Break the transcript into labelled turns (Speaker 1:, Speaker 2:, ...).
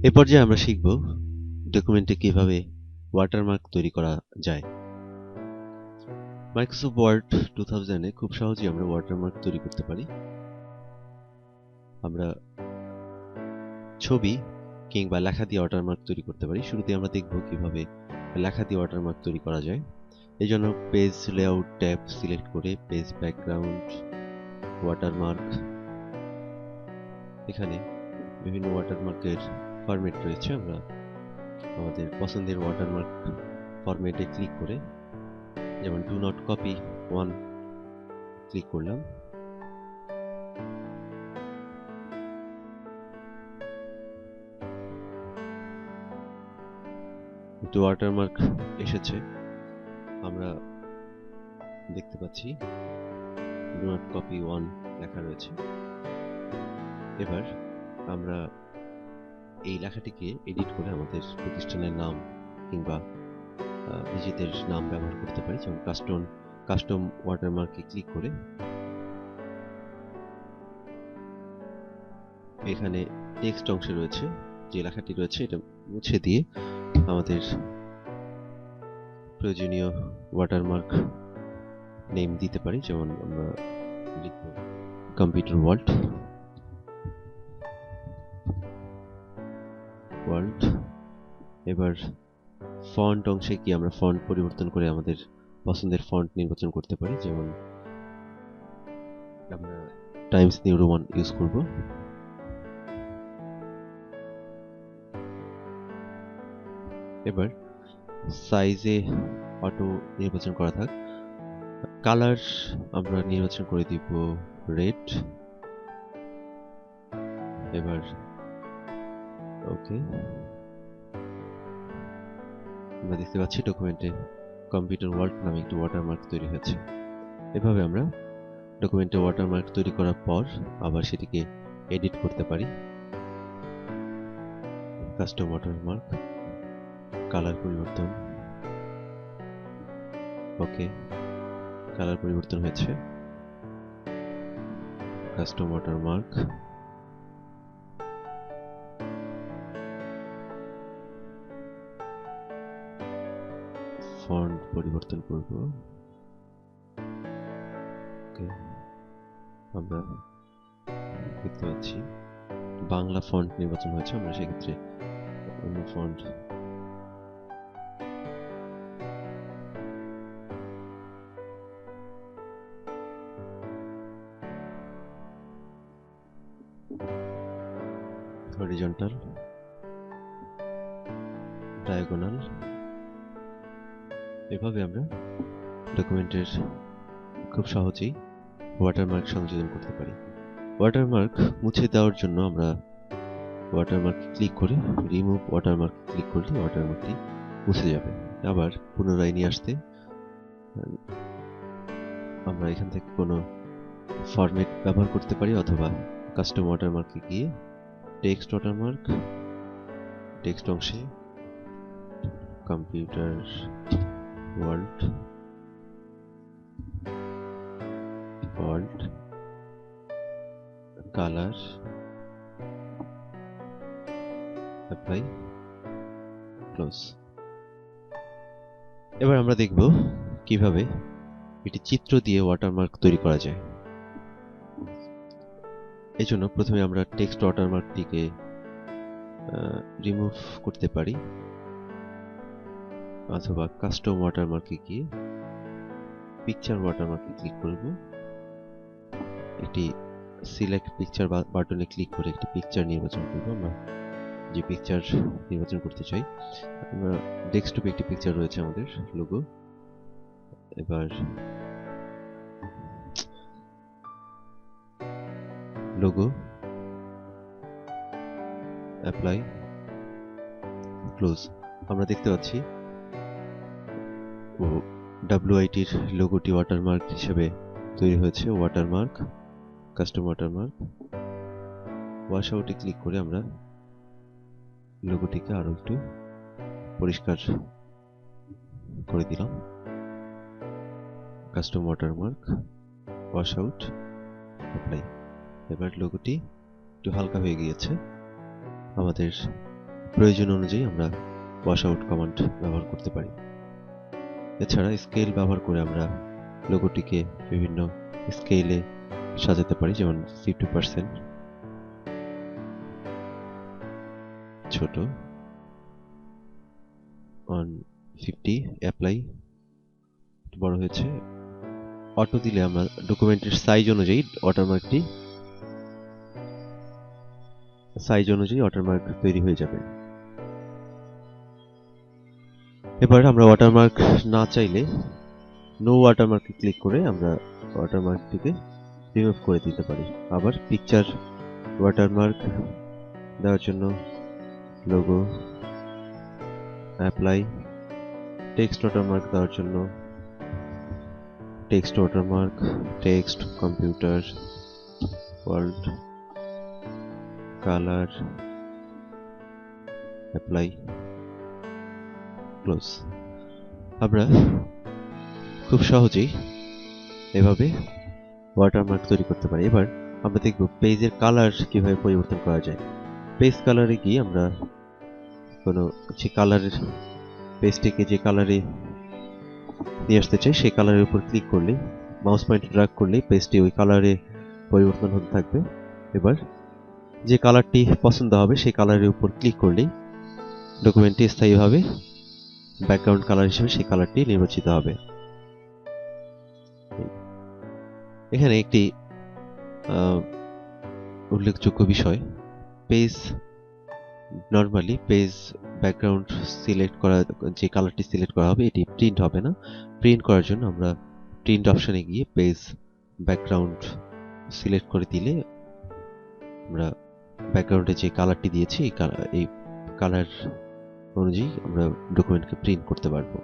Speaker 1: এই পর্যায়ে আমরা শিখব ডকুমেন্টে কিভাবে ওয়াটারমার্ক তৈরি করা যায়। মাইক্রোসফট ওয়ার্ড 2000 এ খুব সহজেই আমরা ওয়াটারমার্ক তৈরি করতে পারি। আমরা ছবি কিংবা লেখা দিয়ে ওয়াটারমার্ক তৈরি করতে পারি। শুরুতে আমরা দেখব কিভাবে লেখা দিয়ে ওয়াটারমার্ক তৈরি করা যায়। এই জন্য পেজ লেআউট ট্যাব সিলেক্ট করে পেজ ব্যাকগ্রাউন্ড ওয়াটারমার্ক, এখানে বিভিন্ন ওয়াটারমার্কের ফরম্যাট রয়েছে। আমরা আমাদের পছন্দের ওয়াটারমার্ক ফরম্যাটে ক্লিক করে, যেমন ডু নট কপি 1 ক্লিক করলাম। একটু ওয়াটারমার্ক এসেছে, আমরা দেখতে পাচ্ছি ডু নট কপি 1 লেখা রয়েছে। এবার আমরা এই লেখাটিকে এডিট করে আমাদের প্রতিষ্ঠানের নাম কিংবা নিজেদের নাম ব্যবহার করতে পারি। যেমন কাস্টম ওয়াটারমার্কে ক্লিক করে এখানে টেক্সট অংশে রয়েছে যে লেখাটি রয়েছে এটা মুছে দিয়ে আমাদের প্রয়োজনীয় ওয়াটারমার্ক নেম দিতে পারি। যেমন আমরা লিখব কম্পিউটার ওয়ার্ল্ড। এবার ফন্ট অংশে কি আমরা ফন্ট পরিবর্তন করে আমাদের পছন্দের ফন্ট নির্বাচন করতে পারি। যেমন আমরা টাইমস নিউ রোমান ইউজ করব। এবার সাইজে অটো নির্বাচন করা থাক। কালার আমরা নির্বাচন করে দিব রেড। এবার ওকে, আমরা দেখতে পাচ্ছি ডকুমেন্টে কম্পিউটার ওয়ার্ল্ড নামে একটি ওয়াটারমার্ক তৈরি হয়েছে। এভাবে আমরা ডকুমেন্টে ওয়াটারমার্ক তৈরি করার পর আবার সেটিকে এডিট করতে পারি। কাস্টম ওয়াটারমার্ক, কালার পরিবর্তন, ওকে, কালার পরিবর্তন হয়েছে। কাস্টম ওয়াটারমার্ক, ফন্ট পরিবর্তন করব। ওকে, আমরা দেখতে পাচ্ছি বাংলা ফন্ট নির্বাচন হয়েছে। আমরা সেক্ষেত্রে অন্য ফন্ট হরিজন্টাল, ডায়াগোনাল, এভাবে আমরা ডকুমেন্টের খুব সহজেই ওয়াটারমার্ক সংযোজন করতে পারি। ওয়াটারমার্ক মুছে দেওয়ার জন্য আমরা ওয়াটারমার্ক ক্লিক করে রিমুভ ওয়াটারমার্ক ক্লিক করলে ওয়াটারমার্কটি মুছে যাবে। আবার পুনরায় নিয়ে আসতে আমরা এখান থেকে কোনো ফরম্যাট ব্যবহার করতে পারি, অথবা কাস্টম ওয়াটারমার্কে গিয়ে টেক্সট ওয়াটারমার্ক, টেক্সট অংশে computer world colour apply close. এবার আমরা দেখব কিভাবে একটি চিত্র দিয়ে ওয়াটারমার্ক তৈরি করা যায়। এই জন্য প্রথমে আমরা টেক্সট ওয়াটারমার্কটিকে রিমুভ করতে পারি, অথবা কাস্টম ওয়াটারমার্কে গিয়ে পিকচার ওয়াটারমার্কে ক্লিক করব। একটি সিলেক্ট পিকচার বাটনে ক্লিক করে একটি পিকচার নির্বাচন করব। আমরা যে পিকচার নির্বাচন করতে চাই, আমরা ডেস্কটপে একটি পিকচার রয়েছে আমাদের লোগো। এবার লোগো অ্যাপ্লাই ক্লোজ। আমরা দেখতে পাচ্ছি WITর লোগোটি ওয়াটারমার্ক হিসেবে তৈরি হয়েছে। ওয়াটারমার্ক, কাস্টম ওয়াটারমার্ক, ওয়াশ আউটে ক্লিক করে আমরা লোগোটিকে আরো একটু পরিষ্কার করে দিলাম। Custom watermark, wash out, apply. এবার লোগোটি একটু হালকা হয়ে গিয়েছে। আমাদের প্রয়োজন অনুযায়ী আমরা ওয়াশ আউট কমান্ড ব্যবহার করতে পারি। এছাড়া স্কেল ব্যবহার করে আমরা লোগোটিকে বিভিন্ন স্কেলে সাজাতে পারি, যেমন 50% ছোট, 150 অ্যাপ্লাই বড় হয়েছে। অটো দিলে আমরা ডকুমেন্টের সাইজ অনুযায়ী ওয়াটারমার্ক তৈরি হয়ে যাবে। এবার আমরা ওয়াটারমার্ক না চাইলে নো ওয়াটারমার্কে ক্লিক করে আমরা ওয়াটারমার্কটিকে রিমুভ করে দিতে পারি। আবার পিকচার ওয়াটারমার্ক দেওয়ার জন্য লোগো, অ্যাপ্লাই, টেক্সট ওয়াটারমার্ক দেওয়ার জন্য text watermark, text, computer, world, colour, apply, close. আমরা খুব সহজেই এভাবে ওয়াটারমার্ক তৈরি করতে পারি। এবার আমরা দেখব পেজের কালার কিভাবে পরিবর্তন করা যায়। পেজ কালারে গিয়ে আমরা কোনো যে কালারের পেজটিকে যে কালারে নিয়ে আসতে চাই সেই কালারের উপর ক্লিক করলে, মাউস পয়েন্ট ড্র্যাগ করলে পেজটি ওই কালারে পরিবর্তন হতে থাকবে। এবার যে কালারটি পছন্দ হবে সেই কালারের উপর ক্লিক করলেই ডকুমেন্টটি স্থায়ীভাবে ব্যাকগ্রাউন্ড কালার হিসেবে সেই কালারটি নির্বাচিত হবে। এখানে একটি উল্লেখযোগ্য বিষয়, নর্মালি পেজ ব্যাকগ্রাউন্ড সিলেক্ট করা, যে কালারটি সিলেক্ট করা হবে এটি প্রিন্ট হবে না। প্রিন্ট করার জন্য আমরা প্রিন্ট অপশনে গিয়ে পেজ ব্যাকগ্রাউন্ড সিলেক্ট করে দিলে আমরা ব্যাকগ্রাউন্ডে যে কালারটি দিয়েছি এই কালার অনুযায়ী আমরা ডকুমেন্টকে প্রিন্ট করতে পারবো।